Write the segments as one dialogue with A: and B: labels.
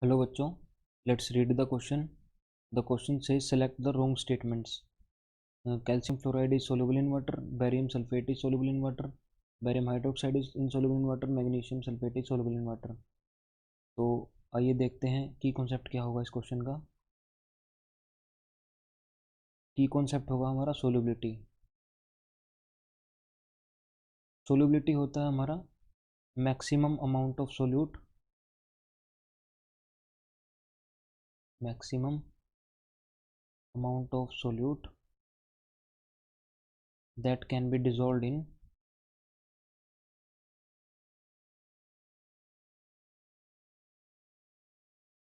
A: Hello बच्चों, let's read the question. The question says select the wrong statements. Calcium fluoride is soluble in water, barium sulfate is soluble in water, barium hydroxide is insoluble in water, magnesium sulfate is soluble in water. तो आइए देखते हैं की concept क्या होगा इस question का। की कॉन्सेप्ट होगा हमारा सोल्युबिलिटी। सोल्युबिलिटी होता है हमारा maximum amount of solute, maximum amount of solute that can be dissolved in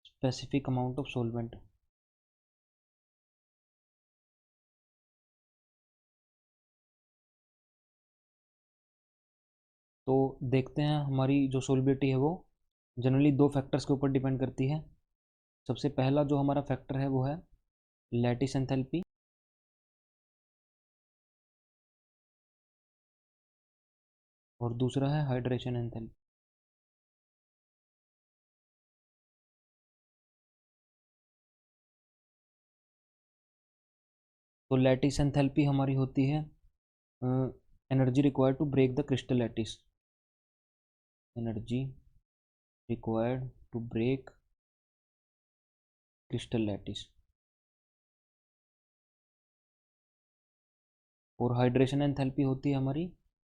A: specific amount of solvent। तो देखते हैं हमारी जो सोल्युबिलिटी है वो जनरली दो फैक्टर्स के ऊपर डिपेंड करती है। सबसे पहला जो हमारा फैक्टर है वो है लैटिस एंथैल्पी, और दूसरा है हाइड्रेशन एंथैल्पी। तो लैटिस एंथैल्पी हमारी होती है energy required to break the crystal lattice, energy required to break crystal lattice. और हाइड्रेशन एंथैल्पी होती है हमारी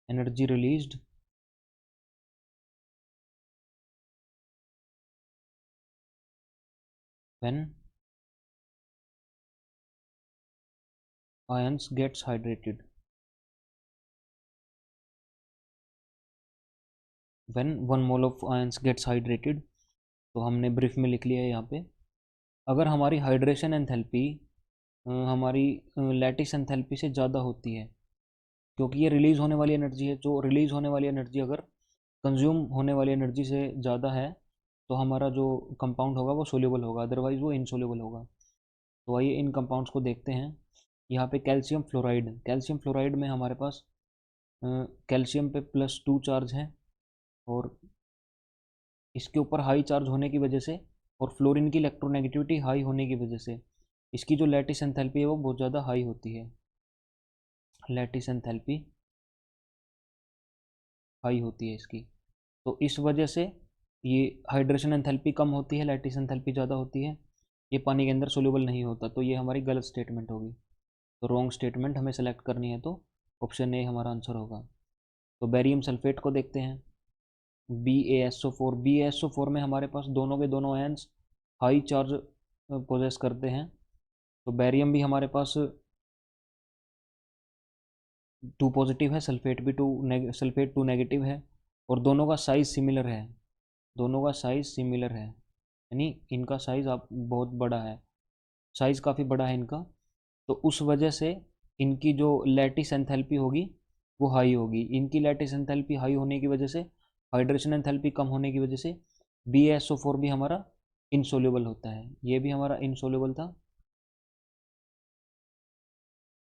A: energy released when ions gets hydrated, when 1 mole of ions gets hydrated। तो हमने ब्रीफ में लिख लिया है यहाँ पे। अगर हमारी हाइड्रेशन एंथैल्पी हमारी लैटिस एंथैल्पी से ज़्यादा होती है, क्योंकि ये रिलीज़ होने वाली एनर्जी है, जो रिलीज़ होने वाली एनर्जी अगर कंज्यूम होने वाली एनर्जी से ज़्यादा है तो हमारा जो कंपाउंड होगा वो सोल्यूबल होगा, अदरवाइज़ वो इनसोल्यूबल होगा। तो आइए इन कंपाउंड्स को देखते हैं। यहाँ पे कैल्शियम फ्लोराइड, कैल्शियम फ्लोराइड में हमारे पास कैल्शियम पे +2 चार्ज है, और इसके ऊपर हाई चार्ज होने की वजह से और फ्लोरीन की इलेक्ट्रोनेगेटिविटी हाई होने की वजह से इसकी जो लैटिस एंथैल्पी है वो बहुत ज़्यादा हाई होती है। लैटिस एंथैल्पी हाई होती है इसकी, तो इस वजह से ये हाइड्रेशन एंथैल्पी कम होती है, लैटिस एंथैल्पी ज़्यादा होती है, ये पानी के अंदर सोल्यूबल नहीं होता। तो ये हमारी गलत स्टेटमेंट होगी। तो रॉन्ग स्टेटमेंट हमें सेलेक्ट करनी है, तो ऑप्शन ए हमारा आंसर होगा। तो बेरियम सल्फेट को देखते हैं, BaSO4। BaSO4 में हमारे पास दोनों के दोनों आयंस हाई चार्ज पोजेस करते हैं। तो बैरियम भी हमारे पास 2 पॉजिटिव है, सल्फेट भी सल्फेट 2 नेगेटिव है, और दोनों का साइज़ सिमिलर है, दोनों का साइज़ सिमिलर है, यानी इनका साइज़ आप बहुत बड़ा है, साइज़ काफ़ी बड़ा है इनका। तो उस वजह से इनकी जो लैटिस एंथैल्पी होगी वो हाई होगी। इनकी लैटिस एंथैल्पी हाई होने की वजह से, हाइड्रेशन एंथैल्पी कम होने की वजह से BaSO4 भी हमारा इनसोल्यूबल होता है। ये भी हमारा इनसोल्यूबल था,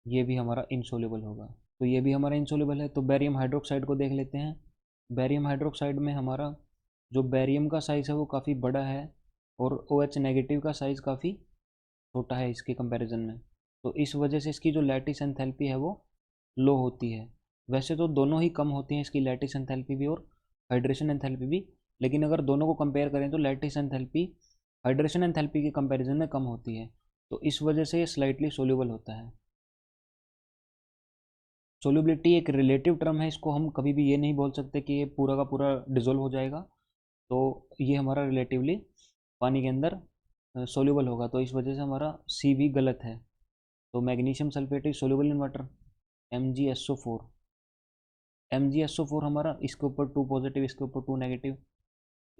A: ये भी हमारा इनसोल्यूबल होगा। तो ये भी हमारा इनसोल्यूबल है। तो बैरियम हाइड्रोक्साइड को देख लेते हैं। बैरियम हाइड्रोक्साइड में हमारा जो बैरियम का साइज़ है वो काफ़ी बड़ा है, और OH नेगेटिव का साइज़ काफ़ी छोटा है इसके कंपैरिजन में। तो इस वजह से इसकी जो लैटिस एंथैल्पी है वो लो होती है। वैसे तो दोनों ही कम होती हैं, इसकी लैटिस एंथैल्पी भी और हाइड्रेशन एंथैल्पी भी, लेकिन अगर दोनों को कंपेयर करें तो लैटिस एंथैल्पी हाइड्रेशन एंथैल्पी के कंपैरिजन में कम होती है। तो इस वजह से ये स्लाइटली सोल्यूबल होता है। सोल्यूबिलिटी एक रिलेटिव टर्म है, इसको हम कभी भी ये नहीं बोल सकते कि ये पूरा का पूरा डिजोल्व हो जाएगा। तो ये हमारा रिलेटिवली पानी के अंदर सोल्यूबल होगा, तो इस वजह से हमारा सी भी गलत है। तो magnesium sulphate is soluble in water, MgSO4। MgSO4 हमारा इसके ऊपर 2 पॉजिटिव, इसके ऊपर 2 नेगेटिव,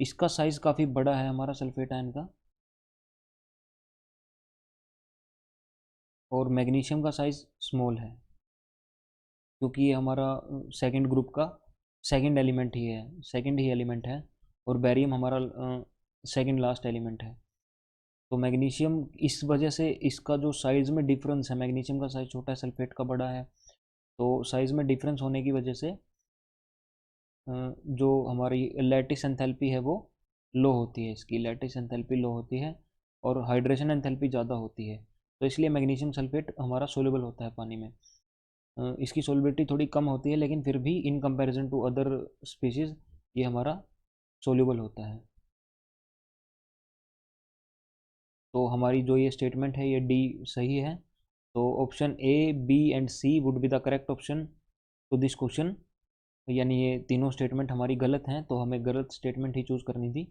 A: इसका साइज़ काफ़ी बड़ा है हमारा सल्फेट आयन का, और मैग्नीशियम का साइज़ स्मॉल है, क्योंकि ये हमारा सेकंड ग्रुप का सेकंड एलिमेंट ही है, सेकंड ही एलिमेंट है, और बैरियम हमारा सेकंड लास्ट एलिमेंट है। तो मैग्नीशियम इस वजह से इसका जो साइज़ में डिफरेंस है, मैग्नीशियम का साइज़ छोटा है, सल्फेट का बड़ा है, तो साइज़ में डिफरेंस होने की वजह से जो हमारी लैटिस एंथैल्पी है वो लो होती है, इसकी लैटिस एंथैल्पी लो होती है और हाइड्रेशन एंथैल्पी ज़्यादा होती है, तो इसलिए मैग्नीशियम सल्फेट हमारा सोल्यूबल होता है पानी में। इसकी सोल्युबिलिटी थोड़ी कम होती है, लेकिन फिर भी in comparison to other species ये हमारा सोल्यूबल होता है। तो हमारी जो ये स्टेटमेंट है ये डी सही है। तो option A, B and C would be the correct option to this question. यानी ये तीनों स्टेटमेंट हमारी गलत हैं, तो हमें गलत स्टेटमेंट ही चूज़ करनी थी।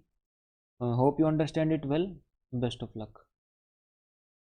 A: Hope you understand it well. Best of luck.